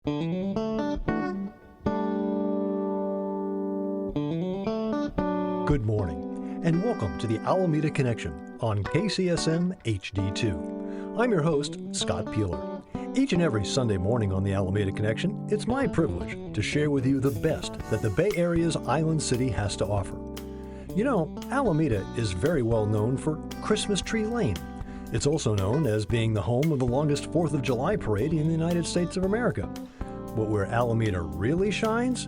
Good morning, and welcome to the Alameda Connection on KCSM HD2. I'm your host, Scott Piehler. Each and every Sunday morning on the Alameda Connection, it's my privilege to share with you the best that the Bay Area's Island City has to offer. You know, Alameda is very well known for Christmas Tree Lane. It's also known as being the home of the longest 4th of July parade in the United States of America. But where Alameda really shines?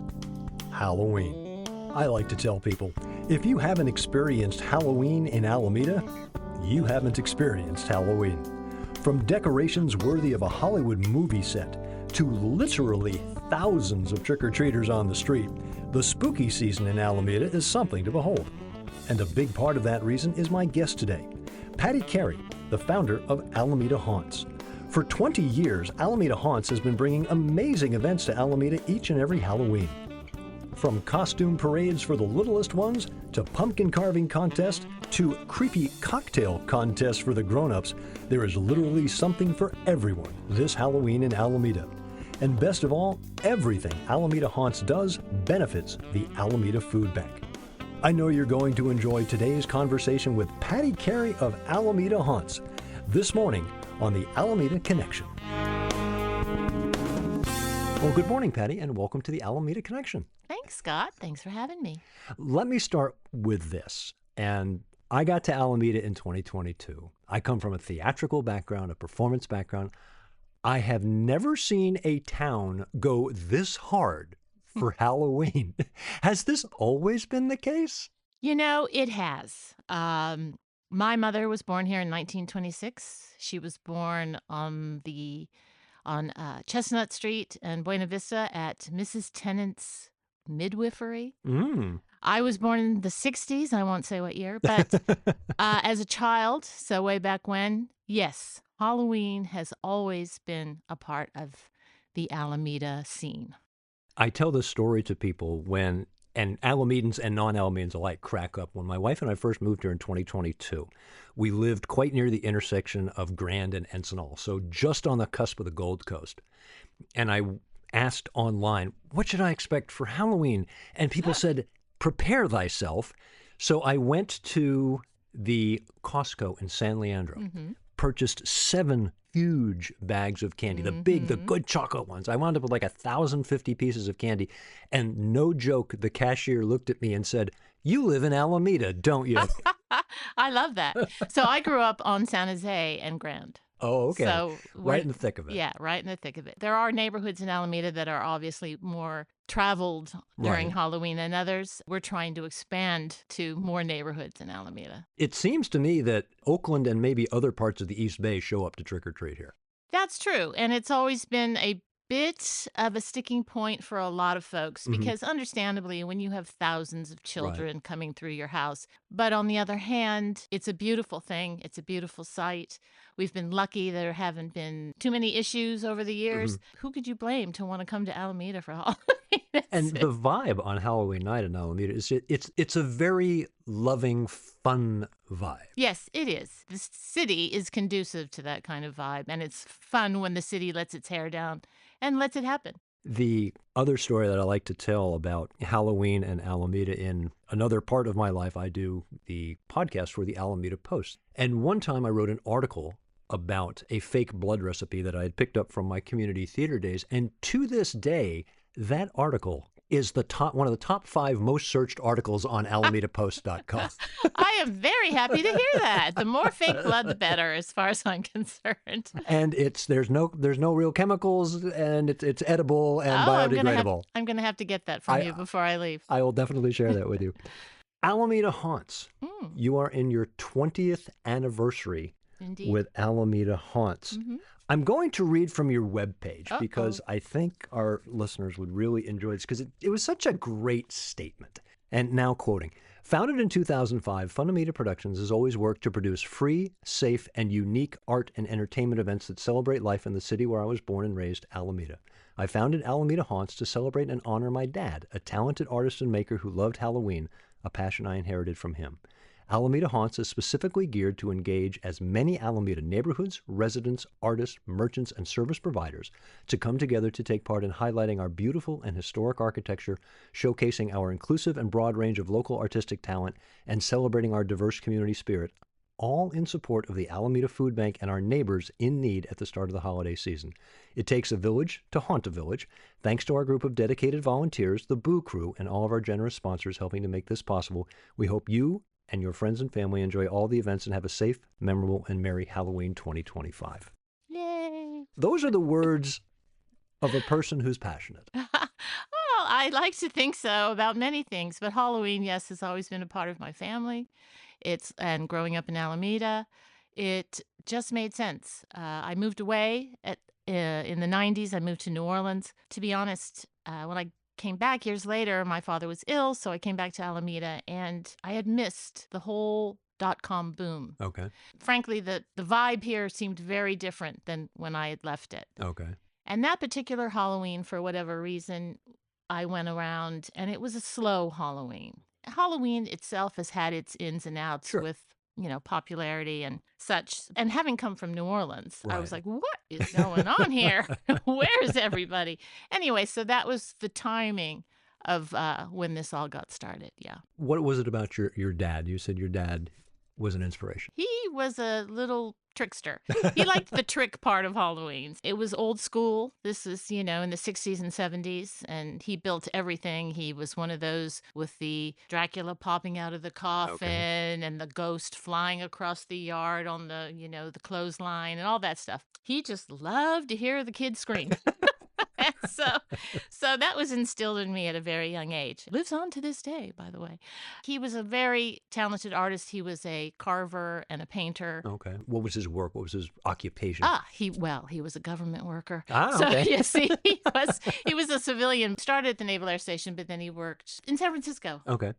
Halloween. I like to tell people, if you haven't experienced Halloween in Alameda, you haven't experienced Halloween. From decorations worthy of a Hollywood movie set to literally thousands of trick-or-treaters on the street, the spooky season in Alameda is something to behold. And a big part of that reason is my guest today, Patti Cary, the founder of Alameda Haunts. For 20 years, Alameda Haunts has been bringing amazing events to Alameda each and every Halloween. From costume parades for the littlest ones, to pumpkin carving contests, to creepy cocktail contests for the grown-ups, there is literally something for everyone this Halloween in Alameda. And best of all, everything Alameda Haunts does benefits the Alameda Food Bank. I know you're going to enjoy today's conversation with Patti Cary of Alameda Haunts this morning on the Alameda Connection. Well, good morning, Patti, and welcome to the Alameda Connection. Thanks, Scott. Thanks for having me. Let me start with this. And I got to Alameda in 2022. I come from a theatrical background, a performance background. I have never seen a town go this hard for Halloween. Has this always been the case? You know, it has. My mother was born here in 1926. She was born on Chestnut Street and Buena Vista at Mrs. Tennant's midwifery. I was born in the 60s. I won't say what year, but as a child, so way back when, yes, Halloween has always been a part of the Alameda scene. I tell this story to people and Alamedans and non-Alamedans alike crack up. When my wife and I first moved here in 2022, we lived quite near the intersection of Grand and Encinal, so just on the cusp of the Gold Coast. And I asked online, what should I expect for Halloween? And people said, prepare thyself. So I went to the Costco in San Leandro, purchased 7 huge bags of candy, the good chocolate ones. I wound up with like 1,050 pieces of candy. And no joke, the cashier looked at me and said, you live in Alameda, don't you? I love that. So I grew up on San Jose and Grand. Oh, okay. So right in the thick of it. Yeah, right in the thick of it. There are neighborhoods in Alameda that are obviously more traveled during Halloween than others. We're trying to expand to more neighborhoods in Alameda. It seems to me that Oakland and maybe other parts of the East Bay show up to trick-or-treat here. That's true. And it's always been a bit of a sticking point for a lot of folks because understandably when you have thousands of children coming through your house, but on the other hand, it's a beautiful thing. It's a beautiful sight. We've been lucky there haven't been too many issues over the years. Who could you blame to want to come to Alameda for Halloween? And the vibe on Halloween night in Alameda is it's a very loving, fun vibe. Yes, it is. The city is conducive to that kind of vibe, and it's fun when the city lets its hair down and lets it happen. The other story that I like to tell about Halloween and Alameda in another part of my life, I do the podcast for the Alameda Post. And one time I wrote an article about a fake blood recipe that I had picked up from my community theater days. And to this day, that article is one of the top 5 most searched articles on AlamedaPost.com. I am very happy to hear that. The more fake blood, the better, as far as I'm concerned. And there's no real chemicals, and it's edible and biodegradable. I'm going to have to get that from you before I leave. I will definitely share that with you. Alameda Haunts. You are in your 20th anniversary. Indeed. With Alameda Haunts. I'm going to read from your webpage because I think our listeners would really enjoy this because it was such a great statement. And now quoting, founded in 2005, Fundamenta Productions has always worked to produce free, safe, and unique art and entertainment events that celebrate life in the city where I was born and raised, Alameda. I founded Alameda Haunts to celebrate and honor my dad, a talented artist and maker who loved Halloween, a passion I inherited from him. Alameda Haunts is specifically geared to engage as many Alameda neighborhoods, residents, artists, merchants, and service providers to come together to take part in highlighting our beautiful and historic architecture, showcasing our inclusive and broad range of local artistic talent, and celebrating our diverse community spirit, all in support of the Alameda Food Bank and our neighbors in need at the start of the holiday season. It takes a village to haunt a village. Thanks to our group of dedicated volunteers, the Boo Crew, and all of our generous sponsors helping to make this possible, we hope you and your friends and family enjoy all the events and have a safe, memorable, and merry Halloween 2025. Yay! Those are the words of a person who's passionate. Well, I like to think so about many things, but Halloween, yes, has always been a part of my family. And growing up in Alameda, it just made sense. I moved away in the 90s. I moved to New Orleans. To be honest, when I came back years later, my father was ill, so I came back to Alameda, and I had missed the whole .com boom. Okay. Frankly, the vibe here seemed very different than when I had left it. Okay. And that particular Halloween, for whatever reason, I went around, and it was a slow Halloween. Halloween itself has had its ins and outs Sure. with, popularity and such. And having come from New Orleans, I was Right. like, what is going on here? Where's everybody? Anyway, so that was the timing of when this all got started. Yeah. What was it about your dad? You said your dad was an inspiration. He was a little trickster. He liked the trick part of Halloween. It was old school. This is, in the 60s and 70s, and he built everything. He was one of those with the Dracula popping out of the coffin and the ghost flying across the yard on the, the clothesline and all that stuff. He just loved to hear the kids scream. So that was instilled in me at a very young age. Lives on to this day, by the way. He was a very talented artist. He was a carver and a painter. Okay. What was his work? What was his occupation? He was a government worker. Ah, okay. So yes, he was a civilian. Started at the Naval Air Station, but then he worked in San Francisco. Okay.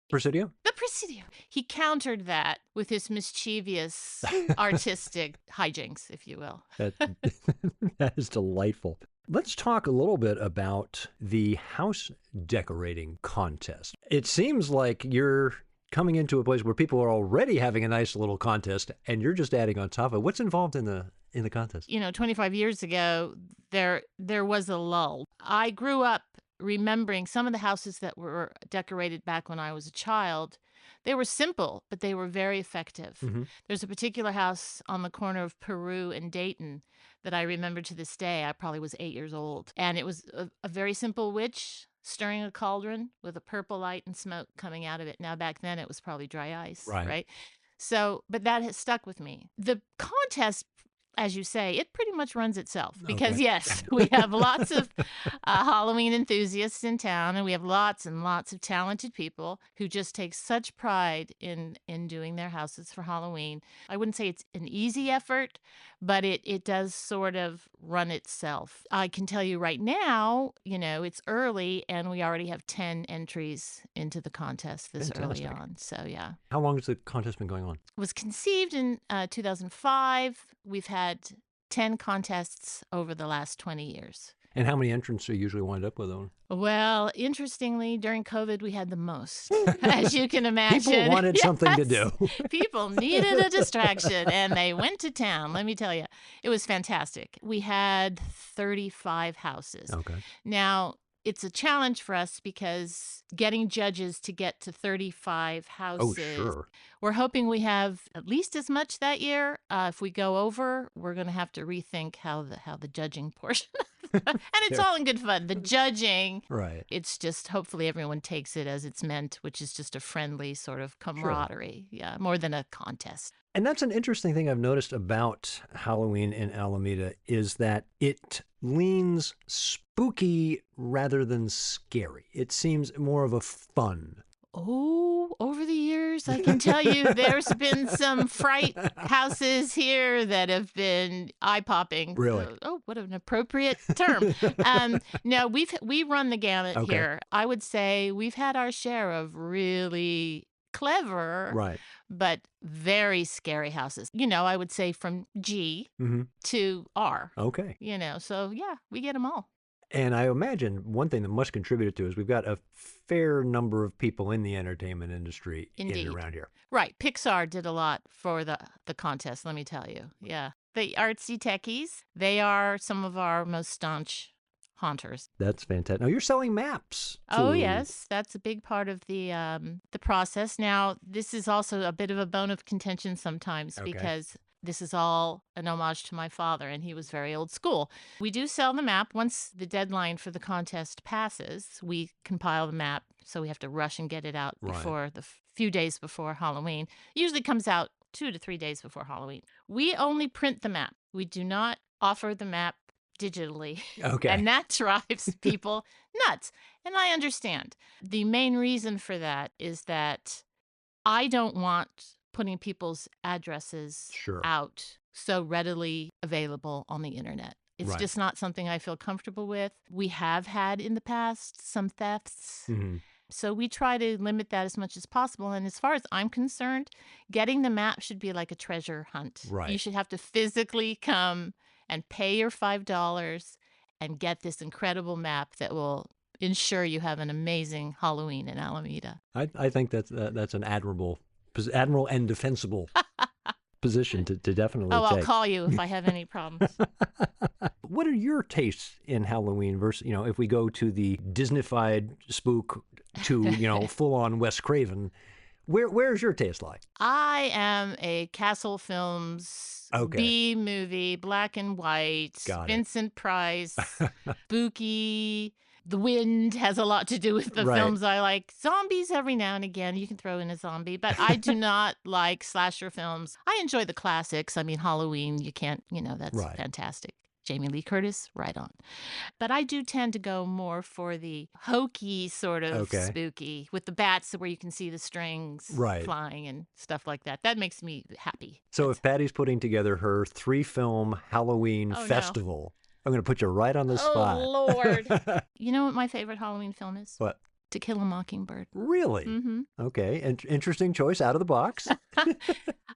Presidio? The Presidio. He countered that with his mischievous artistic hijinks, if you will. That is delightful. Let's talk a little bit about the house decorating contest. It seems like you're coming into a place where people are already having a nice little contest, and you're just adding on top of it. What's involved in the contest? 25 years ago, there was a lull. I grew up remembering some of the houses that were decorated back when I was a child. They were simple, but they were very effective. Mm-hmm. There's a particular house on the corner of Peru and Dayton that I remember to this day. I probably was 8 years old. And it was a very simple witch stirring a cauldron with a purple light and smoke coming out of it. Now, back then, it was probably dry ice, right? So, but that has stuck with me. The contest, as you say, it pretty much runs itself because, yes, we have lots of Halloween enthusiasts in town, and we have lots and lots of talented people who just take such pride in doing their houses for Halloween. I wouldn't say it's an easy effort, but it does sort of run itself. I can tell you right now, it's early, and we already have 10 entries into the contest this early on. So, yeah. How long has the contest been going on? It was conceived in 2005. We've had 10 contests over the last 20 years. And how many entrants do you usually wind up with? Well, interestingly, during COVID, we had the most, as you can imagine. People wanted something to do. People needed a distraction, and they went to town. Let me tell you, it was fantastic. We had 35 houses. Okay. Now, it's a challenge for us because getting judges to get to 35 houses. Oh, sure. We're hoping we have at least as much that year. If we go over, we're going to have to rethink how the judging portion. And it's all in good fun. The judging, right? It's just hopefully everyone takes it as it's meant, which is just a friendly sort of camaraderie. Sure. Yeah, more than a contest. And that's an interesting thing I've noticed about Halloween in Alameda is that it leans spooky rather than scary. It seems more of a fun. Oh, over the years, I can tell you there's been some fright houses here that have been eye-popping. Really? Oh, what an appropriate term. No, we run the gamut here. I would say we've had our share of really clever, right, but very scary houses. I would say from G to R. Okay. So yeah, we get them all. And I imagine one thing that must contribute to is we've got a fair number of people in the entertainment industry in and Indeed. around here. Right. Pixar did a lot for the contest, let me tell you. Yeah. The artsy techies, they are some of our most staunch haunters. That's fantastic. Now you're selling maps Oh, to. yes, that's a big part of the process. Now, this is also a bit of a bone of contention sometimes Okay. because this is all an homage to my father, and he was very old school. We do sell the map. Once the deadline for the contest passes, we compile the map, so we have to rush and get it out Right. before the few days before Halloween. Usually comes out 2 to 3 days before Halloween. We only print the map. We do not offer the map digitally, Okay. and that drives people nuts. And I understand. The main reason for that is that I don't want putting people's addresses Sure. out so readily available on the internet. It's Right. just not something I feel comfortable with. We have had in the past some thefts. Mm-hmm. So we try to limit that as much as possible. And as far as I'm concerned, getting the map should be like a treasure hunt. Right. You should have to physically come and pay your $5 and get this incredible map that will ensure you have an amazing Halloween in Alameda. I think that's an admirable and defensible position to definitely Oh, I'll take. call you if I have any problems. What are your tastes in Halloween versus, if we go to the Disneyfied spook to, full on Wes Craven, where's your taste like? I am a Castle Films Okay. B movie, black and white, Got it. Vincent Price, spooky. The wind has a lot to do with the Right. films I like. Zombies every now and again. You can throw in a zombie, but I do not like slasher films. I enjoy the classics. I mean, Halloween, you can't, that's Right. fantastic. Jamie Lee Curtis, right on. But I do tend to go more for the hokey sort of Okay. spooky with the bats where you can see the strings Right. flying and stuff like that. That makes me happy. So if Patty's putting together her 3-film Halloween Oh, no. festival, I'm going to put you right on the spot. Oh, Lord. You know what my favorite Halloween film is? What? To Kill a Mockingbird. Really? Mm-hmm. Okay. Interesting choice out of the box.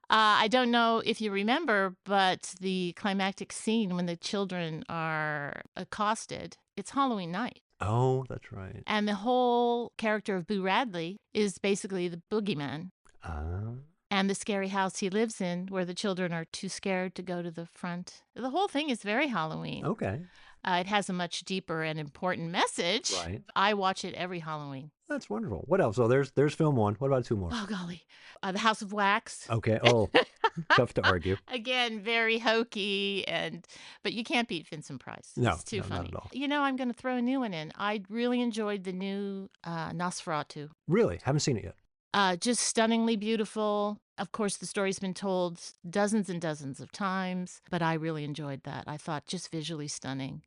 I don't know if you remember, but the climactic scene when the children are accosted, it's Halloween night. Oh, that's right. And the whole character of Boo Radley is basically the boogeyman. And the scary house he lives in where the children are too scared to go to the front. The whole thing is very Halloween. Okay. It has a much deeper and important message. Right. I watch it every Halloween. That's wonderful. What else? So there's film 1. What about 2 more? Oh, golly. The House of Wax. Okay. Oh, tough to argue. Again, very hokey, but you can't beat Vincent Price. No, It's too no, not funny. at all. I'm going to throw a new one in. I really enjoyed the new Nosferatu. Really? Haven't seen it yet. Just stunningly beautiful. Of course, the story's been told dozens and dozens of times, but I really enjoyed that. I thought just visually stunning.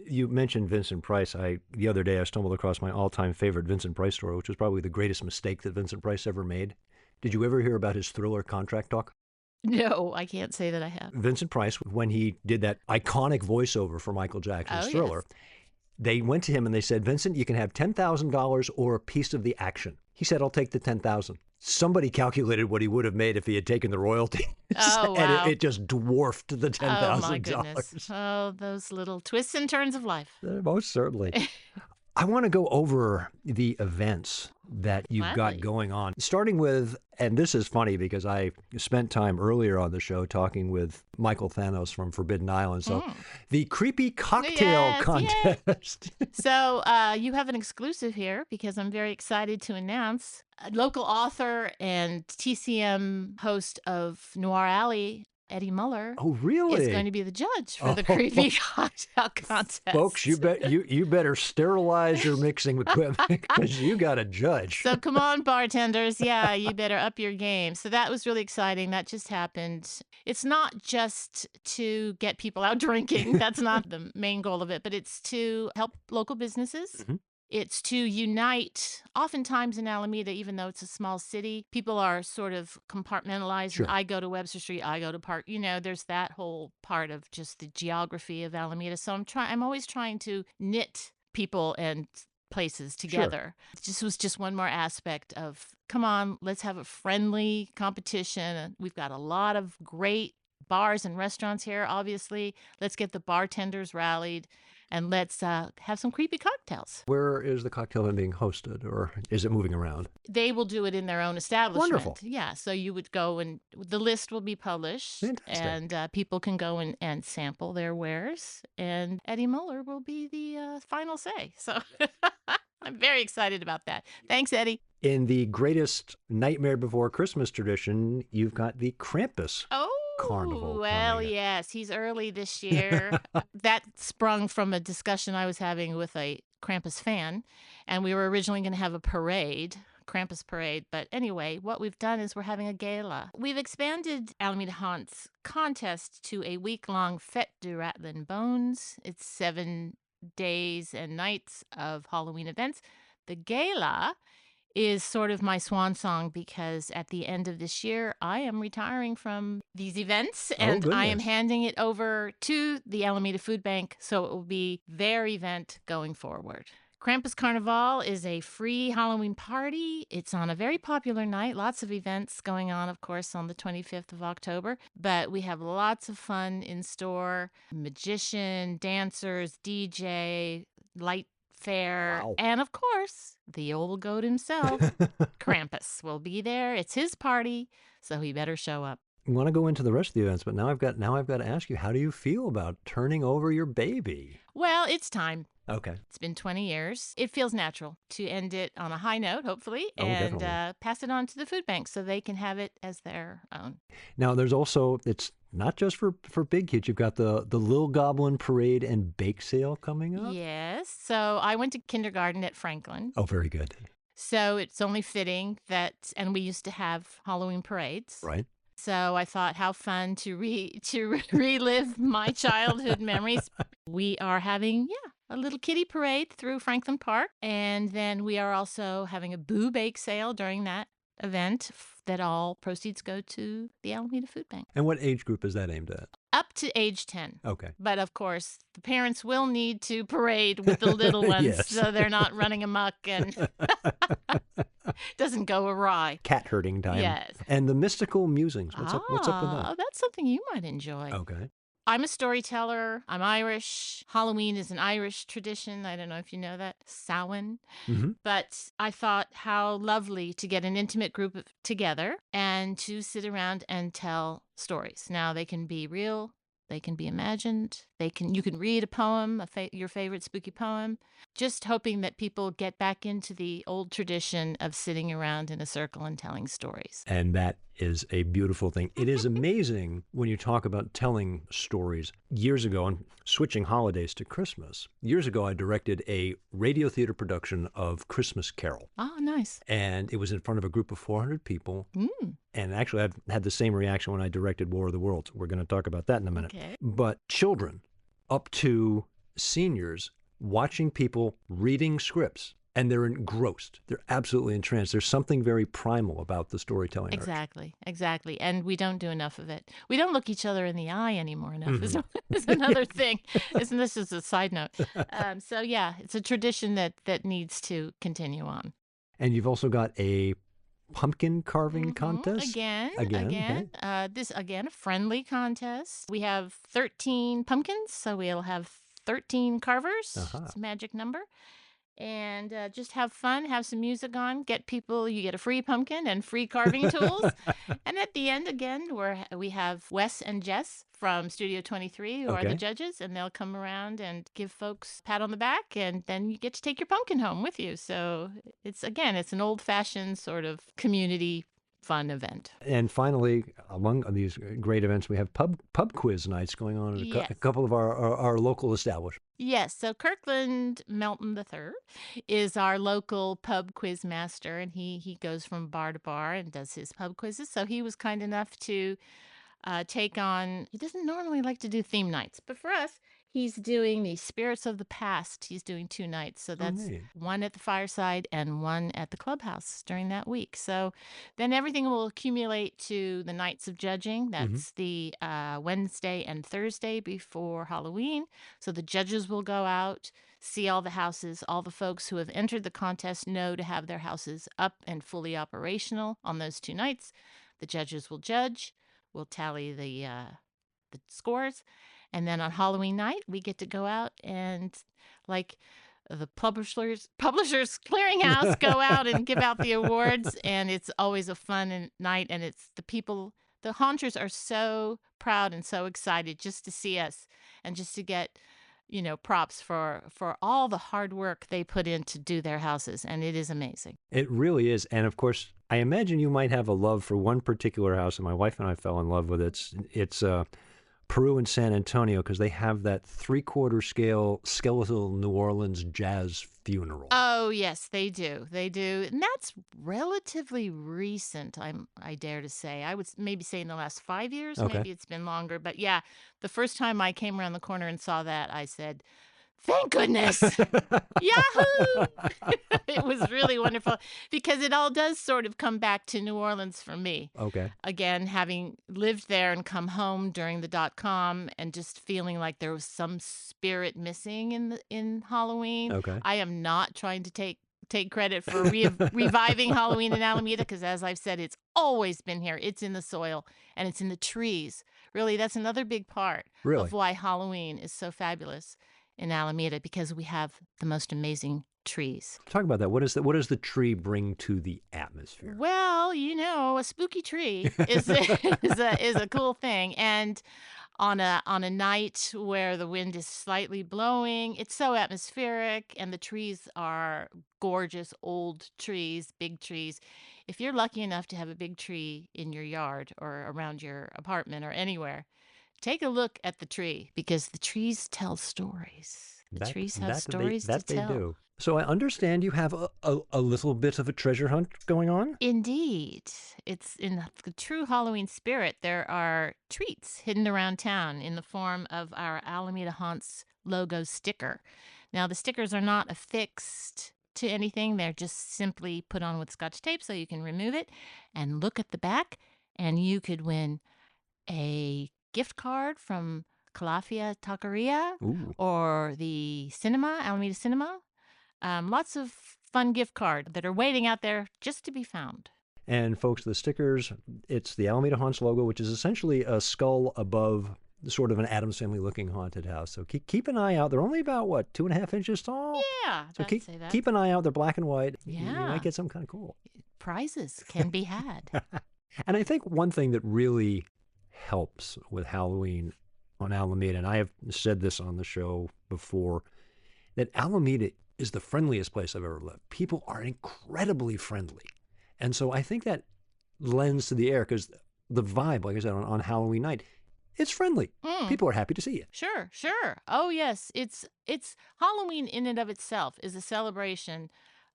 You mentioned Vincent Price. The other day I stumbled across my all-time favorite Vincent Price story, which was probably the greatest mistake that Vincent Price ever made. Did you ever hear about his Thriller contract talk? No, I can't say that I have. Vincent Price, when he did that iconic voiceover for Michael Jackson's Thriller, Yes. They went to him and they said, Vincent, you can have $10,000 or a piece of the action. He said, I'll take the $10,000. Somebody calculated what he would have made if he had taken the royalties. Oh, wow. And it just dwarfed the $10,000. Oh, my goodness. Oh, those little twists and turns of life. Most certainly. I want to go over the events that you've Gladly. got going on, starting with, and this is funny because I spent time earlier on the show talking with Michael Thanos from Forbidden Island. So the creepy cocktail Yes, contest. So you have an exclusive here because I'm very excited to announce a local author and TCM host of Noir Alley, Eddie Muller, Oh, really? is going to be the judge for the creepy cocktail contest. Folks, you better sterilize your mixing equipment because you got a judge. So come on, bartenders. Yeah, you better up your game. So that was really exciting. That just happened. It's not just to get people out drinking. That's not the main goal of it, but it's to help local businesses. Mhm. It's to unite. Oftentimes in Alameda, even though it's a small city, people are sort of compartmentalized. Sure. I go to Webster Street, I go to Park. There's that whole part of just the geography of Alameda. So I'm always trying to knit people and places together. This was just one more aspect of, come on, let's have a friendly competition. We've got a lot of great bars and restaurants here, obviously. Let's get the bartenders rallied. and let's have some creepy cocktails. Where is the cocktail event being hosted, or is it moving around? They will do it in their own establishment. Wonderful. Yeah, so you would go and the list will be published, Fantastic. and people can go and sample their wares, and Eddie Muller will be the final say. So I'm very excited about that. Thanks, Eddie. In the greatest Nightmare Before Christmas tradition, you've got the Krampus Carnival Oh, well, coming up. yes, he's early this year. That sprung from a discussion I was having with a Krampus fan, and we were originally going to have a parade, Krampus parade. But anyway, what we've done is we're having a gala. We've expanded Alameda Haunts contest to a week-long Fête du Rattling Bones. It's 7 days and nights of Halloween events. The gala is sort of my swan song because at the end of this year, I am retiring from these events and I am goodness. handing it over to the Alameda Food Bank. So it will be their event going forward. Krampus Carnival is a free Halloween party. It's on a very popular night. Lots of events going on, of course, on the 25th of October. But we have lots of fun in store. Magician, dancers, DJ, light fair, Wow. and of course, the old goat himself, Krampus, will be there. It's his party, so he better show up. I want to go into the rest of the events, but now I've got to ask you, how do you feel about turning over your baby? Well, it's time. Okay. It's been 20 years. It feels natural to end it on a high note, hopefully, Oh, and definitely. pass it on to the food bank so they can have it as their own. Now, there's also, it's not just for big kids. You've got the Little Goblin Parade and Bake Sale coming up. Yes. So I went to kindergarten at Franklin. Oh, very good. So it's only fitting that, and we used to have Halloween parades. Right. So I thought, how fun to relive my childhood memories. We are having, a little kiddie parade through Franklin Park. And then we are also having a boo bake sale during that event that all proceeds go to the Alameda Food Bank. And what age group is that aimed at? Up to age 10. Okay. But of course, the parents will need to parade with the little ones Yes. so they're not running amok and doesn't go awry. Cat herding time. Yes. And the Mystical Musings. What's up with that? Oh, that's something you might enjoy. Okay. I'm a storyteller. I'm Irish. Halloween is an Irish tradition. I don't know if you know that. Samhain. Mm-hmm. But I thought how lovely to get an intimate group together and to sit around and tell stories. Now, they can be real. They can be imagined. You can read a poem, your favorite spooky poem. Just hoping that people get back into the old tradition of sitting around in a circle and telling stories. And that is a beautiful thing. It is amazing when you talk about telling stories. Years ago, and switching holidays to Christmas, years ago I directed a radio theater production of Christmas Carol. Oh, nice. And it was in front of a group of 400 people. Mm. And actually, I've had the same reaction when I directed War of the Worlds. We're going to talk about that in a minute. Okay. But children up to seniors watching people reading scripts, and they're engrossed. They're absolutely entranced. There's something very primal about the storytelling art. Exactly. And we don't do enough of it. We don't look each other in the eye anymore enough. Is another thing. Isn't this just a side note? So yeah, it's a tradition that needs to continue on. And you've also got a pumpkin carving contest? Again. Okay. This, again, a friendly contest. We have 13 pumpkins, so we'll have 13 carvers. Uh-huh. It's a magic number. And just have fun, have some music on, you get a free pumpkin and free carving tools. And at the end, again, we have Wes and Jess from Studio 23, who are the judges, and they'll come around and give folks a pat on the back, and then you get to take your pumpkin home with you. So it's an old-fashioned sort of community fun event. And finally, among these great events, we have pub quiz nights going on at a couple of our local establishments. Yes, so Kirkland Melton III is our local pub quiz master, and he goes from bar to bar and does his pub quizzes. So he was kind enough to take on, he doesn't normally like to do theme nights, but for us, he's doing the Spirits of the Past. He's doing 2 nights. So that's one at the fireside and one at the clubhouse during that week. So then everything will accumulate to the nights of judging. That's the Wednesday and Thursday before Halloween. So the judges will go out, see all the houses. All the folks who have entered the contest know to have their houses up and fully operational on those 2 nights. The judges will judge, will tally the scores. And then on Halloween night, we get to go out and, like, the Publishers Clearinghouse go out and give out the awards, and it's always a fun night, and it's the haunters are so proud and so excited just to see us and just to get, props for all the hard work they put in to do their houses, and it is amazing. It really is. And of course, I imagine you might have a love for one particular house, and my wife and I fell in love with it. It's Peru and San Antonio, because they have that 3/4 scale skeletal New Orleans jazz funeral. Oh, yes, they do. They do. And that's relatively recent, I dare to say. I would maybe say in the last 5 years, Okay. maybe it's been longer. But yeah, the first time I came around the corner and saw that, I said, "Thank goodness." Yahoo! It was really wonderful because it all does sort of come back to New Orleans for me. Okay. Again, having lived there and come home during the .com and just feeling like there was some spirit missing in Halloween. Okay. I am not trying to take credit for reviving Halloween in Alameda because, as I've said, it's always been here. It's in the soil and it's in the trees. Really, that's another big part Really? of why Halloween is so fabulous in Alameda, because we have the most amazing trees. Talk about that. What does the tree bring to the atmosphere? Well, a spooky tree is is a cool thing, and on a night where the wind is slightly blowing, it's so atmospheric, and the trees are gorgeous old trees, big trees. If you're lucky enough to have a big tree in your yard or around your apartment or anywhere, take a look at the tree because the trees tell stories. The trees have stories to tell. They do. So I understand you have a little bit of a treasure hunt going on? Indeed. It's in the true Halloween spirit. There are treats hidden around town in the form of our Alameda Haunts logo sticker. Now, the stickers are not affixed to anything. They're just simply put on with Scotch tape so you can remove it and look at the back, and you could win a gift card from Calafia Taqueria Ooh. or the cinema, Alameda Cinema. Lots of fun gift cards that are waiting out there just to be found. And folks, the stickers, it's the Alameda Haunts logo, which is essentially a skull above sort of an Addams Family looking haunted house. So keep an eye out. They're only about, 2.5 inches tall? Yeah, So I'd say that. keep an eye out. They're black and white. You Yeah. might get something kind of cool. Prizes can be had. And I think one thing that really helps with Halloween on Alameda, and I have said this on the show before, that Alameda is the friendliest place I've ever lived. People are incredibly friendly. And so I think that lends to the air because the vibe, like I said, on Halloween night, it's friendly. People are happy to see you. Sure, sure. Oh, yes. It's Halloween in and of itself is a celebration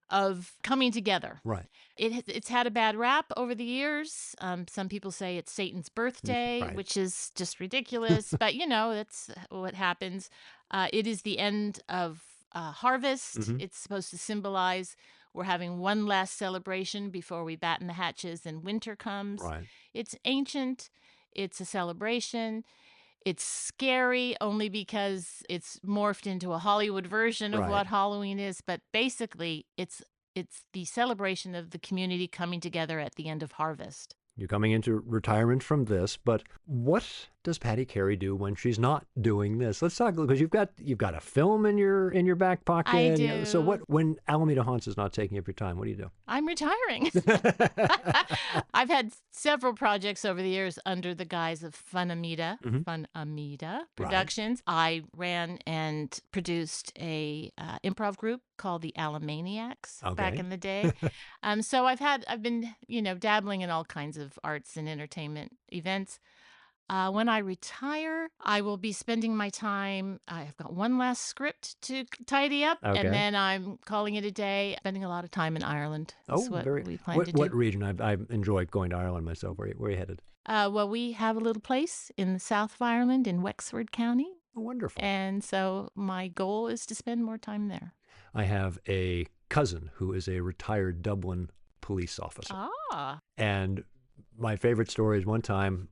of coming together. Right. It's had a bad rap over the years. Some people say it's Satan's birthday, Right. which is just ridiculous. But, that's what happens. It is the end of harvest. Mhm. It's supposed to symbolize we're having one last celebration before we batten the hatches and winter comes. Right. It's ancient. It's a celebration. It's scary only because it's morphed into a Hollywood version of Right. what Halloween is. But basically, it's the celebration of the community coming together at the end of harvest. You're coming into retirement from this, but what does Patti Cary do when she's not doing this? Let's talk, because you've got a film in your back pocket. I do. So when Alameda Haunts is not taking up your time, what do you do? I'm retiring. I've had several projects over the years under the guise of Funameda Productions. I ran and produced a improv group called the Alamaniacs back Okay. in the day. So I've been dabbling in all kinds of arts and entertainment events. When I retire, I will be spending my time. I've got one last script to tidy up, Okay. and then I'm calling it a day. Spending a lot of time in Ireland. That's what we plan to do. What region? I've enjoyed going to Ireland myself. Where are you headed? Well, we have a little place in the south of Ireland in Wexford County, Oh, wonderful. and so my goal is to spend more time there. I have a cousin who is a retired Dublin police officer. Ah, And my favorite story is one time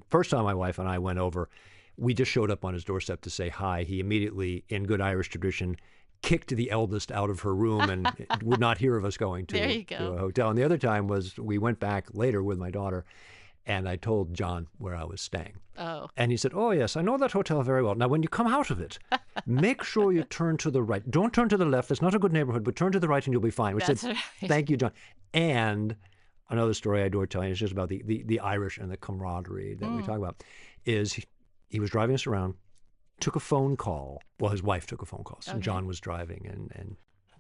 first time my wife and I went over, we just showed up on his doorstep to say hi. He immediately, in good Irish tradition, kicked the eldest out of her room and would not hear of us going There you to go. a hotel. And the other time was we went back later with my daughter, And I told John where I was staying. Oh. And he said, oh, yes, I know that hotel very well. Now, when you come out of it, make sure you turn to the right. Don't turn to the left. It's not a good neighborhood, but turn to the right and you'll be fine. Which That's said, right. thank you, John. And another story I adore telling is just about the Irish and the camaraderie that we talk about, is he was driving us around, took a phone call. Well, his wife took a phone call. So Okay. John was driving, and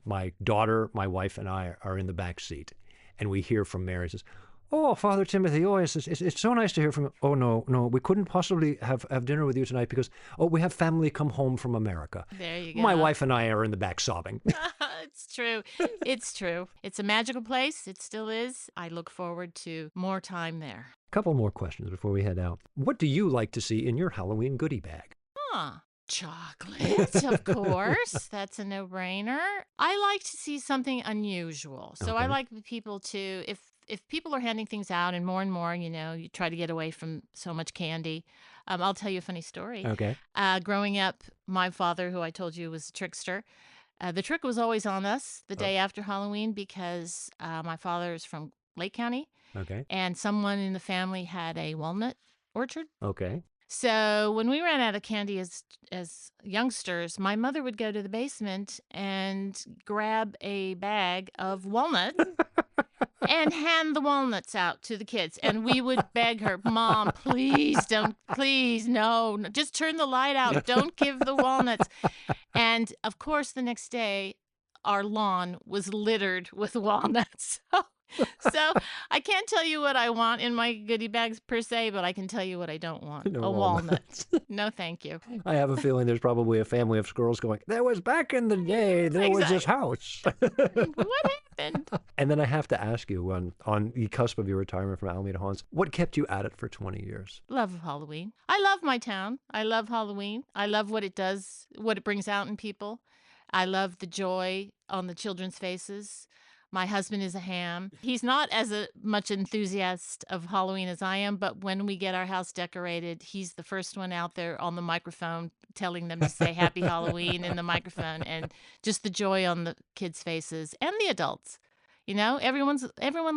my daughter, my wife, and I are in the back seat. And we hear from Mary, says, oh, Father Timothy, oh, it's so nice to hear from you. Oh, no, we couldn't possibly have dinner with you tonight because, we have family come home from America. There you go. My wife and I are in the back sobbing. It's true. It's true. It's a magical place. It still is. I look forward to more time there. A couple more questions before we head out. What do you like to see in your Halloween goodie bag? Chocolate, of course. That's a no-brainer. I like to see something unusual. So I Okay. like people to, if people are handing things out and more, you try to get away from so much candy. I'll tell you a funny story. Okay. Growing up, my father, who I told you was a trickster, the trick was always on us the day after Halloween because my father is from Lake County Okay. and someone in the family had a walnut orchard. Okay. So when we ran out of candy as youngsters, my mother would go to the basement and grab a bag of walnuts and hand the walnuts out to the kids. And we would beg her, Mom, please no, just turn the light out. Don't give the walnuts. And of course, the next day, our lawn was littered with walnuts. So I can't tell you what I want in my goodie bags per se, but I can tell you what I don't want. No a walnut. walnuts. No, thank you. I have a feeling there's probably a family of squirrels going, there was back in the day, there was this house. What happened? And then I have to ask you, on the cusp of your retirement from Alameda Haunts, what kept you at it for 20 years? Love of Halloween. I love my town. I love Halloween. I love what it does, what it brings out in people. I love the joy on the children's faces. My husband is a ham. He's not as much enthusiast of Halloween as I am, but when we get our house decorated, he's the first one out there on the microphone telling them to say Happy Halloween in the microphone, and just the joy on the kids' faces and the adults. Everyone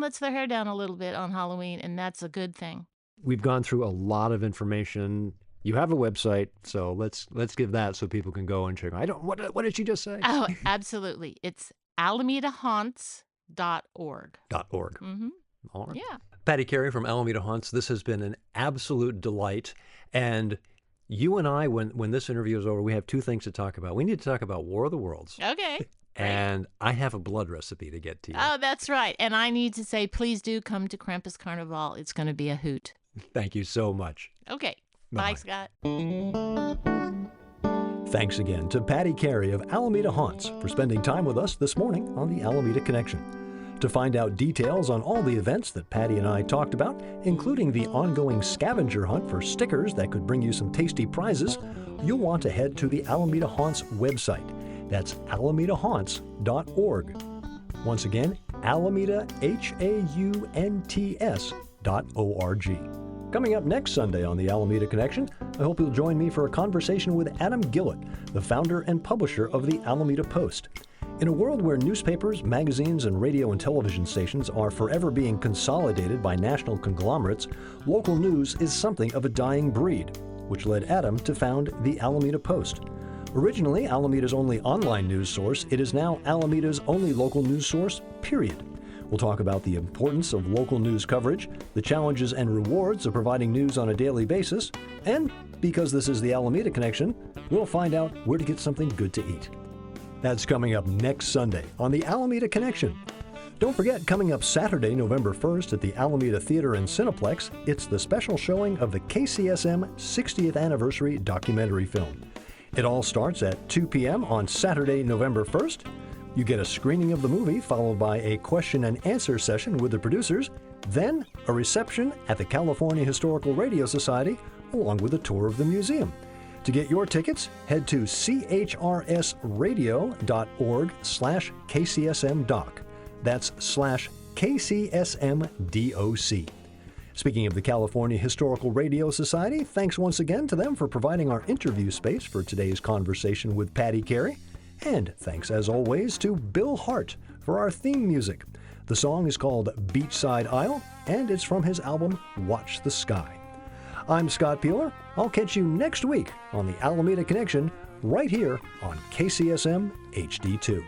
lets their hair down a little bit on Halloween, and that's a good thing. We've gone through a lot of information. You have a website, so let's give that so people can go and check. What did she just say? Oh, absolutely. It's AlamedaHaunts.org. .org. Mm-hmm. All right. Yeah. Patti Cary from Alameda Haunts, this has been an absolute delight. And you and I, when this interview is over, we have two things to talk about. We need to talk about War of the Worlds. Okay. Great. And I have a blood recipe to get to you. Oh, that's right. And I need to say, please do come to Krampus Carnival. It's going to be a hoot. Thank you so much. Okay. Bye-bye. Bye, Scott. Thanks again to Patti Cary of Alameda Haunts for spending time with us this morning on the Alameda Connection. To find out details on all the events that Patti and I talked about, including the ongoing scavenger hunt for stickers that could bring you some tasty prizes, you'll want to head to the Alameda Haunts website. That's alamedahaunts.org. Once again, AlamedaHaunts.org. Coming up next Sunday on the Alameda Connection, I hope you'll join me for a conversation with Adam Gillett, the founder and publisher of the Alameda Post. In a world where newspapers, magazines, and radio and television stations are forever being consolidated by national conglomerates, local news is something of a dying breed, which led Adam to found the Alameda Post. Originally Alameda's only online news source, it is now Alameda's only local news source, period. We'll talk about the importance of local news coverage, the challenges and rewards of providing news on a daily basis, and because this is the Alameda Connection, we'll find out where to get something good to eat. That's coming up next Sunday on the Alameda Connection. Don't forget, coming up Saturday, November 1st at the Alameda Theater and Cineplex, it's the special showing of the KCSM 60th Anniversary documentary film. It all starts at 2 p.m. on Saturday, November 1st. You get a screening of the movie, followed by a question and answer session with the producers, then a reception at the California Historical Radio Society, along with a tour of the museum. To get your tickets, head to chrsradio.org/KCSMDoc. That's /KCSMDOC. Speaking of the California Historical Radio Society, thanks once again to them for providing our interview space for today's conversation with Patti Cary. And thanks, as always, to Bill Hart for our theme music. The The song is called Beachside Isle, and it's from his album Watch the Sky. I'm Scott Piehler. I'll catch you next week on the Alameda Connection right here on KCSM HD2.